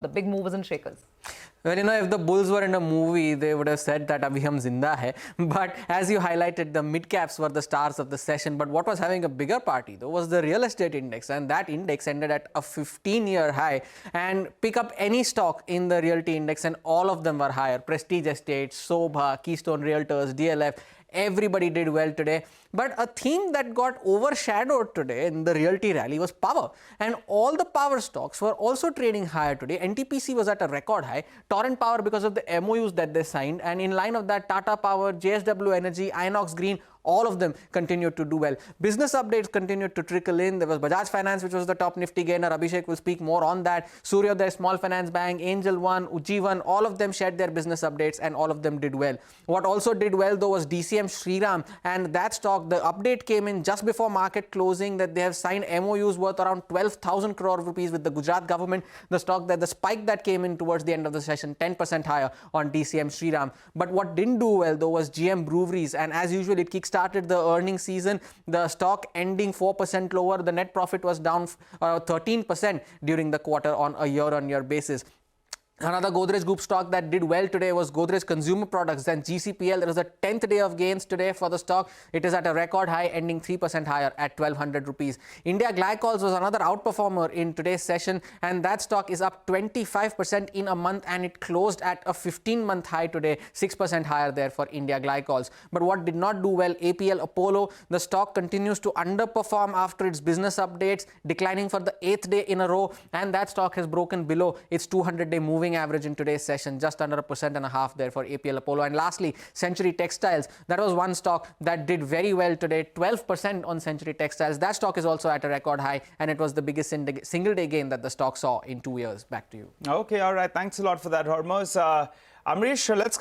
the big movers and shakers? Well, if the Bulls were in a movie, they would have said that Abhi hum zinda hai. But as you highlighted, the mid-caps were the stars of the session. But what was having a bigger party, though, was the real estate index. And that index ended at a 15-year high. And pick up any stock in the realty index, and all of them were higher. Prestige Estates, Sobha, Keystone Realtors, DLF. Everybody did well today. But a theme that got overshadowed today in the realty rally was power. And all the power stocks were also trading higher today. NTPC was at a record high. Torrent Power because of the MOUs that they signed. And in line of that, Tata Power, JSW Energy, Inox Green, all of them continued to do well. Business updates continued to trickle in. There was Bajaj Finance, which was the top Nifty gainer. Abhishek will speak more on that. Suryodaya Small Finance Bank, Angel One, Ujjivan, all of them shared their business updates and all of them did well. What also did well, though, was DCM Shriram, and that stock, the update came in just before market closing that they have signed MOUs worth around 12,000 crore rupees with the Gujarat government. The spike that came in towards the end of the session, 10% higher on DCM Shriram. But what didn't do well, though, was GM Breweries, and as usual, it kick-started the earnings season. The stock ending 4% lower. The net profit was down 13% during the quarter on a year-on-year basis. Another Godrej Group stock that did well today was Godrej Consumer Products and GCPL. There was a 10th day of gains today for the stock. It is at a record high, ending 3% higher at 1,200 rupees. India Glycols was another outperformer in today's session, and that stock is up 25% in a month, and it closed at a 15-month high today, 6% higher there for India Glycols. But what did not do well, APL Apollo, the stock continues to underperform after its business updates, declining for the 8th day in a row, and that stock has broken below its 200-day moving average in today's session, just under 1.5% there for APL Apollo. And lastly, Century Textiles. That was one stock that did very well today, 12% on Century Textiles. That stock is also at a record high, and it was the biggest single-day gain that the stock saw in 2 years. Back to you. Okay, all right. Thanks a lot for that, Hormaz. Amrish, let's come